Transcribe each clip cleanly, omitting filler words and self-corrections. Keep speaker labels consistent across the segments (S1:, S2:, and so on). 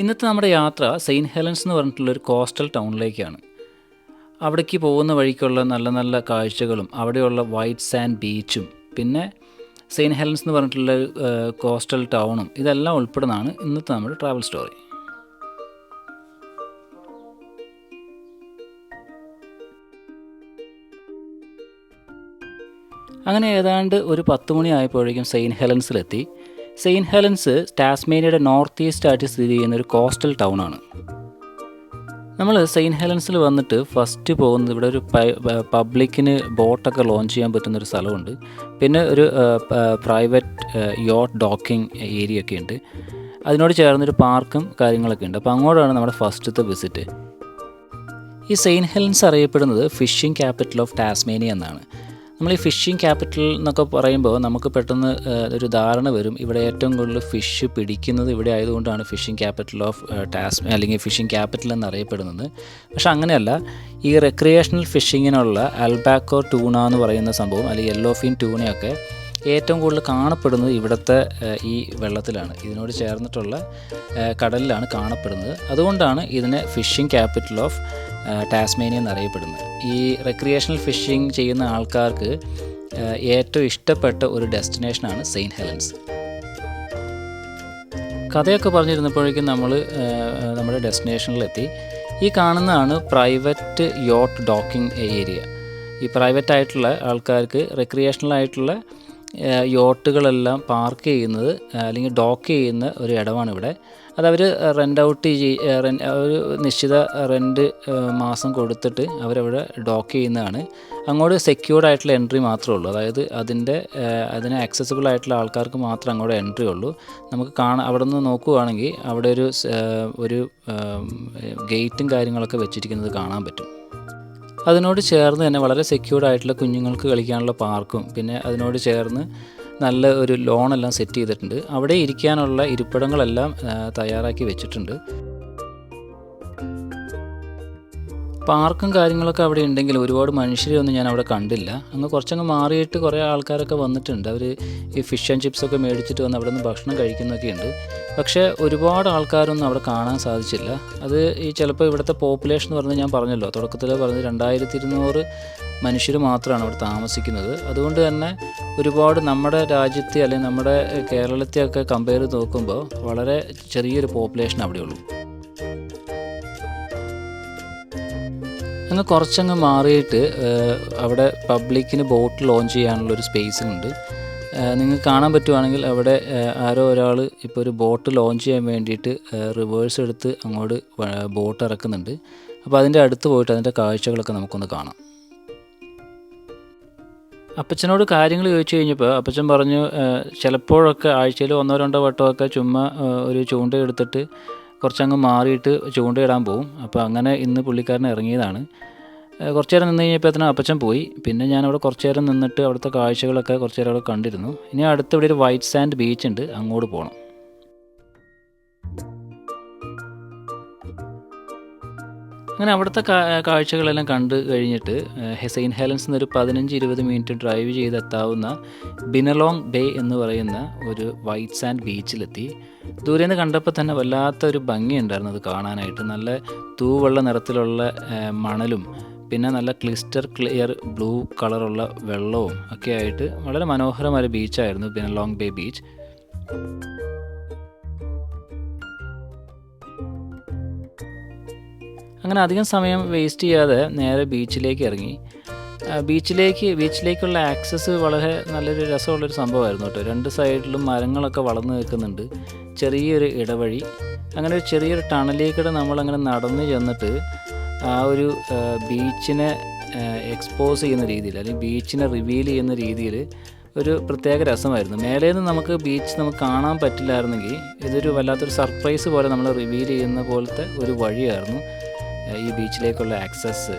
S1: ഇന്നത്തെ നമ്മുടെ യാത്ര സെയിൻറ്റ് ഹെലൻസ് എന്ന് പറഞ്ഞിട്ടുള്ളൊരു കോസ്റ്റൽ ടൗണിലേക്കാണ്. അവിടേക്ക് പോകുന്ന വഴിക്കുള്ള നല്ല നല്ല കാഴ്ചകളും അവിടെയുള്ള വൈറ്റ് സാൻഡ് ബീച്ചും പിന്നെ സെയിൻറ്റ് ഹെലൻസ് എന്ന് പറഞ്ഞിട്ടുള്ള കോസ്റ്റൽ ടൗണും ഇതെല്ലാം ഉൾപ്പെടുന്നതാണ് ഇന്നത്തെ നമ്മുടെ ട്രാവൽ സ്റ്റോറി. അങ്ങനെ ഏതാണ്ട് ഒരു 10 മണി ആയപ്പോഴേക്കും സെയിൻറ്റ് ഹെലൻസിലെത്തി. സെയിൻറ്റ് ഹെലൻസ് ടാസ്മേനിയയുടെ നോർത്ത് ഈസ്റ്റ് ആയിട്ട് സ്ഥിതി ചെയ്യുന്ന ഒരു കോസ്റ്റൽ ടൗണാണ്. നമ്മൾ സെയിൻറ്റ് ഹെലൻസിൽ വന്നിട്ട് ഫസ്റ്റ് പോകുന്നത് ഇവിടെ ഒരു പബ്ലിക്കിന് ബോട്ടൊക്കെ ലോഞ്ച് ചെയ്യാൻ പറ്റുന്നൊരു സ്ഥലമുണ്ട്. പിന്നെ ഒരു പ്രൈവറ്റ് യോട്ട് ഡോക്കിംഗ് ഏരിയ ഒക്കെ ഉണ്ട്. അതിനോട് ചേർന്നൊരു പാർക്കും കാര്യങ്ങളൊക്കെ ഉണ്ട്. അപ്പോൾ അങ്ങോട്ടാണ് നമ്മുടെ ഫസ്റ്റത്തെ വിസിറ്റ്. ഈ സെയിൻറ്റ് ഹെലൻസ് അറിയപ്പെടുന്നത് ഫിഷിംഗ് ക്യാപിറ്റൽ ഓഫ് ടാസ്മേനിയ എന്നാണ്. നമ്മൾ ഈ ഫിഷിംഗ് ക്യാപിറ്റൽ എന്നൊക്കെ പറയുമ്പോൾ നമുക്ക് പെട്ടെന്ന് ഒരു ധാരണ വരും, ഇവിടെ ഏറ്റവും കൂടുതൽ ഫിഷ് പിടിക്കുന്നത് ഇവിടെ ആയതുകൊണ്ടാണ് ഫിഷിംഗ് ക്യാപിറ്റൽ ഓഫ് ടാസ്മേനിയ അല്ലെങ്കിൽ ഫിഷിംഗ് ക്യാപിറ്റൽ എന്നറിയപ്പെടുന്നത്. പക്ഷെ അങ്ങനെയല്ല. ഈ റെക്രിയേഷണൽ ഫിഷിങ്ങിനുള്ള അൽബാക്കോ ടൂണ എന്ന് പറയുന്ന സംഭവം അല്ലെങ്കിൽ യെല്ലോ ഫിൻ ടൂണയൊക്കെ ഏറ്റവും കൂടുതൽ കാണപ്പെടുന്നത് ഇവിടുത്തെ ഈ വെള്ളത്തിലാണ്, ഇതിനോട് ചേർന്നിട്ടുള്ള കടലിലാണ് കാണപ്പെടുന്നത്. അതുകൊണ്ടാണ് ഇതിനെ ഫിഷിംഗ് ക്യാപിറ്റൽ ഓഫ് ടാസ്മേനിയ എന്നറിയപ്പെടുന്നത്. ഈ റെക്രിയേഷണൽ ഫിഷിംഗ് ചെയ്യുന്ന ആൾക്കാർക്ക് ഏറ്റവും ഇഷ്ടപ്പെട്ട ഒരു ഡെസ്റ്റിനേഷനാണ് സെയിൻറ്റ് ഹെലൻസ്. കഥയൊക്കെ പറഞ്ഞിരുന്നപ്പോഴേക്കും നമ്മൾ നമ്മുടെ ഡെസ്റ്റിനേഷനിലെത്തി. ഈ കാണുന്നതാണ് പ്രൈവറ്റ് യോട്ട് ഡോക്കിംഗ് ഏരിയ. ഈ പ്രൈവറ്റ് ആയിട്ടുള്ള ആൾക്കാർക്ക് റെക്രിയേഷണൽ ആയിട്ടുള്ള യോട്ടുകളെല്ലാം പാർക്ക് ചെയ്യുന്നത് അല്ലെങ്കിൽ ഡോക്ക് ചെയ്യുന്ന ഒരു ഇടമാണ് ഇവിടെ. അതവർ റെൻ്റ് ഔട്ട് ഒരു നിശ്ചിത റെൻറ്റ് മാസം കൊടുത്തിട്ട് അവരവിടെ ഡോക്ക് ചെയ്യുന്നതാണ്. അങ്ങോട്ട് സെക്യൂർഡ് ആയിട്ടുള്ള എൻട്രി മാത്രമേ ഉള്ളൂ. അതായത് അതിന് ആക്സസിബിൾ ആയിട്ടുള്ള ആൾക്കാർക്ക് മാത്രമേ അങ്ങോട്ട് എൻട്രി ഉള്ളൂ. നമുക്ക് അവിടെ നിന്ന് നോക്കുകയാണെങ്കിൽ അവിടെ ഒരു ഗേറ്റും കാര്യങ്ങളൊക്കെ വെച്ചിരിക്കുന്നത് കാണാൻ പറ്റും. അതിനോട് ചേർന്ന് തന്നെ വളരെ സെക്യൂർഡ് ആയിട്ടുള്ള കുഞ്ഞുങ്ങൾക്ക് കളിക്കാനുള്ള പാർക്കും പിന്നെ അതിനോട് ചേർന്ന് നല്ല ഒരു ലോണെല്ലാം സെറ്റ് ചെയ്തിട്ടുണ്ട്. അവിടെ ഇരിക്കാനുള്ള ഇരിപ്പിടങ്ങളെല്ലാം തയ്യാറാക്കി വെച്ചിട്ടുണ്ട്. പാർക്കും കാര്യങ്ങളൊക്കെ അവിടെ ഉണ്ടെങ്കിലും ഒരുപാട് മനുഷ്യരെയൊന്നും ഞാൻ അവിടെ കണ്ടില്ല. കുറച്ചങ്ങ് മാറിയിട്ട് കുറേ ആൾക്കാരൊക്കെ വന്നിട്ടുണ്ട്. അവർ ഈ ഫിഷ് ആൻഡ് ചിപ്സൊക്കെ മേടിച്ചിട്ട് വന്ന് അവിടെ നിന്ന് ഭക്ഷണം കഴിക്കുന്നൊക്കെ ഉണ്ട്. പക്ഷേ ഒരുപാട് ആൾക്കാരൊന്നും അവിടെ കാണാൻ സാധിച്ചില്ല. അത് ചിലപ്പോൾ ഇവിടുത്തെ പോപ്പുലേഷൻ എന്ന് പറഞ്ഞാൽ ഞാൻ പറഞ്ഞല്ലോ, തുടക്കത്തിൽ പറഞ്ഞത് 2200 മനുഷ്യർ മാത്രമാണ് അവിടെ താമസിക്കുന്നത്. അതുകൊണ്ട് തന്നെ ഒരുപാട് നമ്മുടെ രാജ്യത്തെ അല്ലെങ്കിൽ നമ്മുടെ കേരളത്തെയൊക്കെ കമ്പയർ ചെയ്ത് നോക്കുമ്പോൾ വളരെ ചെറിയൊരു പോപ്പുലേഷൻ അവിടെയുള്ളൂ. അങ്ങ് കുറച്ചങ്ങ് മാറിയിട്ട് അവിടെ പബ്ലിക്കിന് ബോട്ട് ലോഞ്ച് ചെയ്യാനുള്ളൊരു സ്പേസുണ്ട്. നിങ്ങൾക്ക് കാണാൻ പറ്റുവാണെങ്കിൽ അവിടെ ആരോ ഒരാൾ ഇപ്പോൾ ഒരു ബോട്ട് ലോഞ്ച് ചെയ്യാൻ വേണ്ടിയിട്ട് റിവേഴ്സ് എടുത്ത് അങ്ങോട്ട് ബോട്ട് ഇറക്കുന്നുണ്ട്. അപ്പോൾ അതിൻ്റെ അടുത്ത് പോയിട്ട് അതിൻ്റെ കാഴ്ചകളൊക്കെ നമുക്കൊന്ന് കാണാം. അപ്പച്ചനോട് കാര്യങ്ങൾ ചോദിച്ചു കഴിഞ്ഞപ്പോൾ അപ്പച്ചൻ പറഞ്ഞു ചിലപ്പോഴൊക്കെ ആഴ്ചയിൽ 1-2 വട്ടമൊക്കെ ചുമ്മാ ഒരു ചൂണ്ടയെടുത്തിട്ട് കുറച്ചങ്ങ് മാറിയിട്ട് ചൂണ്ടയിടാൻ പോവും. അപ്പോൾ അങ്ങനെ ഇന്ന് പുള്ളിക്കാരൻ ഇറങ്ങിയതാണ്. കുറച്ച് നേരം നിന്ന് കഴിഞ്ഞപ്പോൾ അപ്പച്ചൻ പോയി. പിന്നെ ഞാനവിടെ കുറച്ച് നേരം നിന്നിട്ട് അവിടുത്തെ കാഴ്ചകളൊക്കെ കുറച്ച് നേരം അവിടെ കണ്ടിരുന്നു. ഇനി അടുത്ത് ഇവിടെ ഒരു വൈറ്റ് സാൻഡ് ബീച്ച് ഉണ്ട്, അങ്ങോട്ട് പോകണം. അങ്ങനെ അവിടുത്തെ കാഴ്ചകളെല്ലാം കണ്ട് കഴിഞ്ഞിട്ട് സെയിൻറ്റ് ഹെലൻസ് എന്നൊരു 15-20 മിനിറ്റ് ഡ്രൈവ് ചെയ്തെത്താവുന്ന ബിനലോങ് ബേ എന്ന് പറയുന്ന ഒരു വൈറ്റ് സാൻഡ് ബീച്ചിലെത്തി. ദൂരെ നിന്ന് കണ്ടപ്പോൾ തന്നെ വല്ലാത്തൊരു ഭംഗിയുണ്ടായിരുന്നു അത് കാണാനായിട്ട്. നല്ല തൂവെള്ള നിറത്തിലുള്ള മണലും പിന്നെ നല്ല ക്ലിയർ ബ്ലൂ കളറുള്ള വെള്ളവും ഒക്കെ ആയിട്ട് വളരെ മനോഹരമായ ബീച്ചായിരുന്നു ബിനലോങ് ബേ ബീച്ച്. അങ്ങനെ അധികം സമയം വേസ്റ്റ് ചെയ്യാതെ നേരെ ബീച്ചിലേക്ക് ഇറങ്ങി. ബീച്ചിലേക്കുള്ള ആക്സസ് വളരെ നല്ലൊരു രസമുള്ളൊരു സംഭവമായിരുന്നു കേട്ടോ. 2 സൈഡിലും മരങ്ങളൊക്കെ വളർന്നു നിൽക്കുന്നുണ്ട്, ചെറിയൊരു ഇടവഴി. അങ്ങനെ ഒരു ചെറിയൊരു ടണലിലേക്കൂടെ നമ്മളങ്ങനെ നടന്നു ചെന്നിട്ട് ആ ഒരു ബീച്ചിനെ എക്സ്പോസ് ചെയ്യുന്ന രീതിയിൽ അല്ലെങ്കിൽ ബീച്ചിനെ റിവീൽ ചെയ്യുന്ന രീതിയിൽ ഒരു പ്രത്യേക രസമായിരുന്നു. മേലെ നിന്ന് നമുക്ക് ബീച്ച് കാണാൻ പറ്റില്ലായിരുന്നെങ്കിൽ ഇതൊരു വല്ലാത്തൊരു സർപ്രൈസ് പോലെ നമ്മൾ റിവീൽ ചെയ്യുന്ന പോലത്തെ ഒരു വഴിയായിരുന്നു ഈ ബീച്ചിലേക്കുള്ള ആക്സസ്.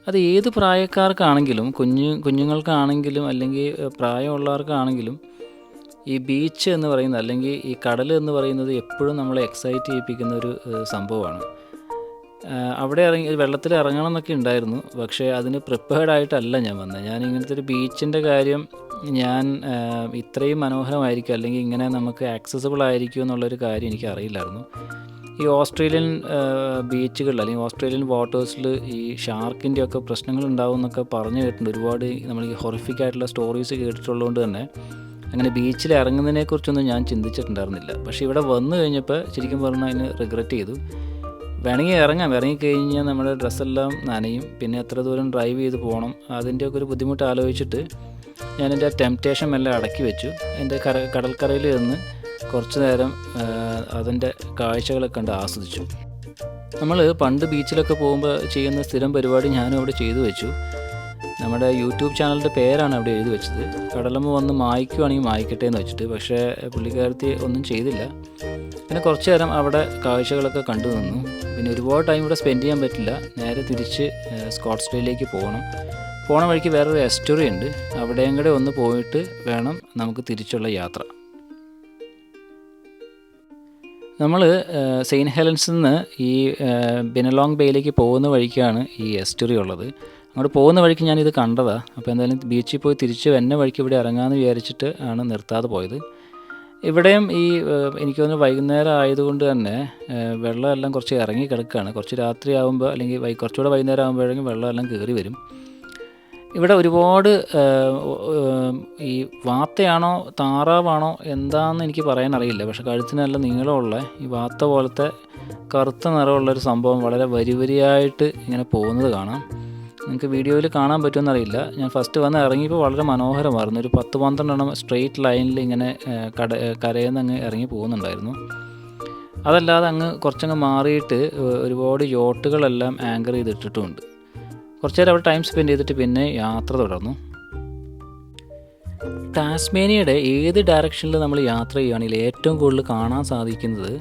S1: അത് ഏത് പ്രായക്കാർക്കാണെങ്കിലും കുഞ്ഞുങ്ങൾക്കാണെങ്കിലും അല്ലെങ്കിൽ പ്രായമുള്ളവർക്കാണെങ്കിലും ഈ ബീച്ച് എന്ന് പറയുന്നത് അല്ലെങ്കിൽ ഈ കടൽ എന്ന് പറയുന്നത് എപ്പോഴും നമ്മളെ എക്സൈറ്റ് ചെയ്യിപ്പിക്കുന്ന ഒരു സംഭവമാണ്. അവിടെ വെള്ളത്തിൽ ഇറങ്ങണം എന്നൊക്കെ ഉണ്ടായിരുന്നു. പക്ഷേ അതിന് പ്രിപ്പയർഡ് ആയിട്ടല്ല ഞാൻ വന്നത്. ഞാൻ ഇങ്ങനത്തെ ഒരു ബീച്ചിൻ്റെ കാര്യം ഞാൻ ഇത്രയും മനോഹരമായിരിക്കും അല്ലെങ്കിൽ ഇങ്ങനെ നമുക്ക് ആക്സസിബിൾ ആയിരിക്കും എന്നുള്ളൊരു കാര്യം എനിക്ക് അറിയില്ലായിരുന്നു. ഈ ഓസ്ട്രേലിയൻ ബീച്ചുകളിൽ അല്ലെങ്കിൽ ഓസ്ട്രേലിയൻ വാട്ടേഴ്സിൽ ഈ ഷാർക്കിൻ്റെ ഒക്കെ പ്രശ്നങ്ങൾ ഉണ്ടാവും എന്നൊക്കെ പറഞ്ഞു കേട്ടിട്ടുണ്ട്. ഒരുപാട് നമ്മൾ ഈ ഹൊറിഫിക് ആയിട്ടുള്ള സ്റ്റോറീസ് കേട്ടിട്ടുള്ളതുകൊണ്ട് തന്നെ അങ്ങനെ ബീച്ചിൽ ഇറങ്ങുന്നതിനെക്കുറിച്ചൊന്നും ഞാൻ ചിന്തിച്ചിട്ടുണ്ടായിരുന്നില്ല. പക്ഷേ ഇവിടെ വന്നു കഴിഞ്ഞപ്പോൾ ശരിക്കും പറഞ്ഞാൽ അതിന് റിഗ്രറ്റ് ചെയ്തു. വേണമെങ്കിൽ ഇറങ്ങിക്കഴിഞ്ഞാൽ നമ്മുടെ ഡ്രസ്സെല്ലാം നനയും, പിന്നെ എത്ര ദൂരം ഡ്രൈവ് ചെയ്ത് പോകണം, അതിൻ്റെയൊക്കെ ഒരു ബുദ്ധിമുട്ട് ആലോചിച്ചിട്ട് ഞാനെൻ്റെ ടെംപ്റ്റേഷൻ എല്ലാം അടക്കി വെച്ചു. എൻ്റെ കടൽക്കരയിൽ നിന്ന് കുറച്ച് നേരം അതിൻ്റെ കാഴ്ചകളൊക്കെ കണ്ട് ആസ്വദിച്ചു. നമ്മൾ പണ്ട് ബീച്ചിലൊക്കെ പോകുമ്പോൾ ചെയ്യുന്ന സ്ഥിരം പരിപാടി ഞാനും അവിടെ ചെയ്തു വെച്ചു. നമ്മുടെ യൂട്യൂബ് ചാനലിൻ്റെ പേരാണ് അവിടെ എഴുതി വെച്ചത്. കടലമ്മ വന്ന് മായ്ക്കുവാണെങ്കിൽ മായ്ക്കട്ടെ എന്ന് വെച്ചിട്ട്. പക്ഷേ പുള്ളിക്കാരത്തി ഒന്നും ചെയ്തില്ല. പിന്നെ കുറച്ച് നേരം അവിടെ കാഴ്ചകളൊക്കെ കണ്ടു നിന്നു. പിന്നെ ഒരുപാട് ടൈം ഇവിടെ സ്പെൻഡ് ചെയ്യാൻ പറ്റില്ല. നേരെ തിരിച്ച് സ്കോട്ട്സ്ഡെയിലേക്ക് പോണ വഴിക്ക് വേറൊരു എസ്റ്ററി ഉണ്ട്. അവിടെയും കൂടെ ഒന്ന് പോയിട്ട് വേണം നമുക്ക് തിരിച്ചുള്ള യാത്ര. നമ്മൾ സെയിൻറ്റ് ഹെലൻസിൽ നിന്ന് ഈ ബിനലോങ് ബേയിലേക്ക് പോകുന്ന വഴിക്കാണ് ഈ എസ്റ്ററി ഉള്ളത്. അങ്ങോട്ട് പോകുന്ന വഴിക്ക് ഞാനിത് കണ്ടതാണ്. അപ്പോൾ എന്തായാലും ബീച്ചിൽ പോയി തിരിച്ച് വന്ന വഴിക്ക് ഇവിടെ ഇറങ്ങാമെന്ന് വിചാരിച്ചിട്ട് ആണ് നിർത്താതെ പോയത്. ഇവിടെയും ഈ എനിക്ക് തോന്നുന്നു വൈകുന്നേരം ആയതുകൊണ്ട് തന്നെ വെള്ളമെല്ലാം കുറച്ച് ഇറങ്ങി കിടക്കുകയാണ്. കുറച്ച് രാത്രി ആകുമ്പോൾ അല്ലെങ്കിൽ കുറച്ചുകൂടെ വൈകുന്നേരം ആകുമ്പോഴേക്കും വെള്ളമെല്ലാം കയറി വരും. ഇവിടെ ഒരുപാട് ഈ വാത്തയാണോ താറാവാണോ എന്താണെന്ന് എനിക്ക് പറയാനറിയില്ല. പക്ഷേ കഴുത്തിന് നല്ല നീളമുള്ള ഈ വാത്ത പോലത്തെ കറുത്ത നിറമുള്ളൊരു സംഭവം വളരെ വരിയായിട്ട് ഇങ്ങനെ പോകുന്നത് കാണാം. നിങ്ങൾക്ക് വീഡിയോയിൽ കാണാൻ പറ്റുമെന്നറിയില്ല. ഞാൻ ഫസ്റ്റ് വന്ന് ഇറങ്ങിയപ്പോൾ വളരെ മനോഹരമായിരുന്നു. ഒരു 10-12 സ്ട്രെയിറ്റ് ലൈനിൽ ഇങ്ങനെ കരയിൽ നിന്ന് അങ്ങ് ഇറങ്ങി പോകുന്നുണ്ടായിരുന്നു. അതല്ലാതെ അങ്ങ് കുറച്ചങ്ങ് മാറിയിട്ട് ഒരുപാട് യോട്ടുകളെല്ലാം ആങ്കർ ചെയ്തിട്ടിട്ടുമുണ്ട്. കുറച്ച് നേരം അവിടെ ടൈം സ്പെൻഡ് ചെയ്തിട്ട് പിന്നെ യാത്ര തുടർന്നു. ടാസ്മേനിയയുടെ ഏത് ഡയറക്ഷനിൽ നമ്മൾ യാത്ര ചെയ്യുകയാണെങ്കിൽ ഏറ്റവും കൂടുതൽ കാണാൻ സാധിക്കുന്നത്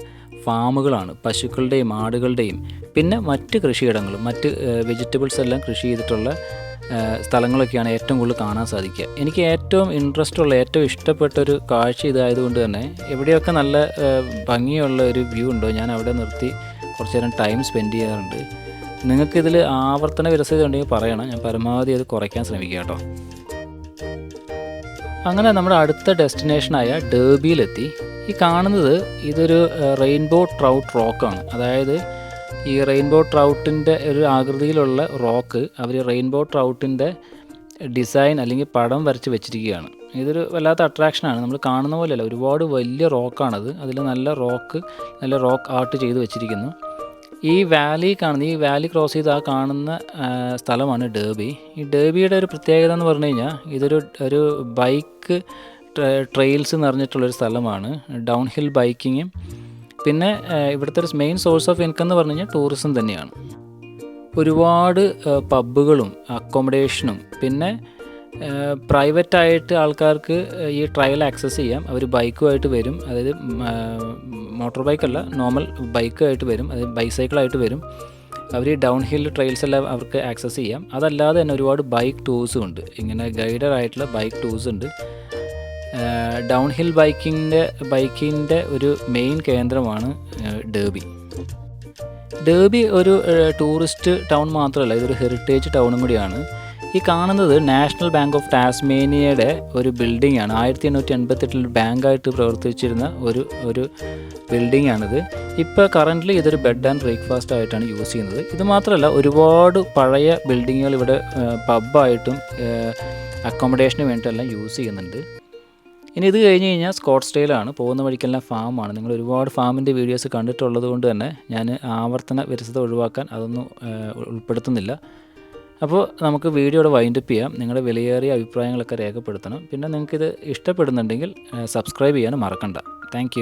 S1: ഫാമുകളാണ്. പശുക്കളുടെയും ആടുകളുടെയും പിന്നെ മറ്റ് കൃഷിയിടങ്ങളും മറ്റ് വെജിറ്റബിൾസ് എല്ലാം കൃഷി ചെയ്തിട്ടുള്ള സ്ഥലങ്ങളൊക്കെയാണ് ഏറ്റവും കൂടുതൽ കാണാൻ സാധിക്കുക. എനിക്ക് ഏറ്റവും ഏറ്റവും ഇഷ്ടപ്പെട്ടൊരു കാഴ്ച ഇതായതുകൊണ്ട് തന്നെ എവിടെയൊക്കെ നല്ല ഭംഗിയുള്ള ഒരു വ്യൂ ഉണ്ടോ ഞാൻ അവിടെ നിർത്തി കുറച്ച് നേരം ടൈം സ്പെൻഡ് ചെയ്യാറുണ്ട്. നിങ്ങൾക്കിതിൽ ആവർത്തന വിരസത ഉണ്ടെങ്കിൽ പറയണം. ഞാൻ പരമാവധി അത് കുറയ്ക്കാൻ ശ്രമിക്കുക കേട്ടോ. അങ്ങനെ നമ്മുടെ അടുത്ത ഡെസ്റ്റിനേഷനായ ഡേർബിയിലെത്തി. ഈ കാണുന്നത് ഇതൊരു റെയിൻബോ ട്രൗട്ട് റോക്കാണ്. അതായത് ഈ റെയിൻബോ ട്രൗട്ടിൻ്റെ ഒരു ആകൃതിയിലുള്ള റോക്ക് അവർ റെയിൻബോ ട്രൗട്ടിൻ്റെ ഡിസൈൻ അല്ലെങ്കിൽ പടം വരച്ച് വെച്ചിരിക്കുകയാണ്. ഇതൊരു വല്ലാത്ത അട്രാക്ഷനാണ്. നമ്മൾ കാണുന്ന പോലെയല്ല, ഒരുപാട് വലിയ റോക്കാണത്. അതിൽ നല്ല റോക്ക് ആർട്ട് ചെയ്ത് വെച്ചിരിക്കുന്നു. ഈ വാലി ക്രോസ് ചെയ്ത് കാണുന്ന സ്ഥലമാണ് ഡേർബി. ഈ ഡേർബിയുടെ ഒരു പ്രത്യേകത എന്ന് പറഞ്ഞു കഴിഞ്ഞാൽ ഇതൊരു ബൈക്ക് ട്രെയിൽസ് നിറഞ്ഞിട്ടുള്ളൊരു സ്ഥലമാണ്. ഡൗൺ ഹിൽ ബൈക്കിങ്ങും പിന്നെ ഇവിടുത്തെ ഒരു മെയിൻ സോഴ്സ് ഓഫ് ഇൻകം എന്ന് പറഞ്ഞു കഴിഞ്ഞാൽ ടൂറിസം തന്നെയാണ്. ഒരുപാട് പബ്ബുകളും അക്കോമഡേഷനും പിന്നെ പ്രൈവറ്റായിട്ട് ആൾക്കാർക്ക് ഈ ട്രയൽ ആക്സസ് ചെയ്യാം. അവർ ബൈക്കുമായിട്ട് വരും, അതായത് മോട്ടോർ ബൈക്കല്ല നോർമൽ ബൈക്കുമായിട്ട് വരും, അതായത് ബൈസൈക്കിളായിട്ട് വരും. അവർ ഈ ഡൗൺ ഹിൽ ട്രെയിൽസ് എല്ലാം അവർക്ക് ആക്സസ് ചെയ്യാം. അതല്ലാതെ തന്നെ ഒരുപാട് ബൈക്ക് ടൂർസും ഉണ്ട്. ഇങ്ങനെ ഗൈഡറായിട്ടുള്ള ബൈക്ക് ടൂർസ് ഉണ്ട്. ഡൗൺ ഹിൽ ബൈക്കിൻ്റെ ഒരു മെയിൻ കേന്ദ്രമാണ് ഡേർബി ഒരു ടൂറിസ്റ്റ് ടൗൺ മാത്രമല്ല, ഇതൊരു ഹെറിറ്റേജ് ടൗണും കൂടിയാണ്. ഈ കാണുന്നത് നാഷണൽ ബാങ്ക് ഓഫ് ടാസ്മേനിയയുടെ ഒരു ബിൽഡിംഗ് ആണ്. 1888 ബാങ്കായിട്ട് പ്രവർത്തിച്ചിരുന്ന ഒരു ബിൽഡിംഗ് ആണിത്. ഇപ്പോൾ കറൻ്റ്ലി ഇതൊരു ബെഡ് ആൻഡ് ബ്രേക്ക്ഫാസ്റ്റ് ആയിട്ടാണ് യൂസ് ചെയ്യുന്നത്. ഇത് മാത്രമല്ല ഒരുപാട് പഴയ ബിൽഡിങ്ങുകൾ ഇവിടെ പബ്ബായിട്ടും അക്കോമഡേഷന് വേണ്ടിയിട്ടെല്ലാം യൂസ് ചെയ്യുന്നുണ്ട്. ഇനി ഇത് കഴിഞ്ഞ് കഴിഞ്ഞാൽ സ്കോട്ട്സ്ഡെയിലാണ്. പോകുന്ന വഴിക്കെല്ലാം ഫാമാണ്. നിങ്ങൾ ഒരുപാട് ഫാമിൻ്റെ വീഡിയോസ് കണ്ടിട്ടുള്ളത് കൊണ്ട് തന്നെ ഞാൻ ആവർത്തന വിരസത ഒഴിവാക്കാൻ അതൊന്നും ഉൾപ്പെടുത്തുന്നില്ല. അപ്പോൾ നമുക്ക് വീഡിയോയുടെ വൈൻഡപ്പ് ചെയ്യാം. നിങ്ങളുടെ വിലയേറിയ അഭിപ്രായങ്ങളൊക്കെ രേഖപ്പെടുത്തണം. പിന്നെ നിങ്ങൾക്കിത് ഇഷ്ടപ്പെടുന്നുണ്ടെങ്കിൽ സബ്സ്ക്രൈബ് ചെയ്യാനും മറക്കണ്ട. താങ്ക്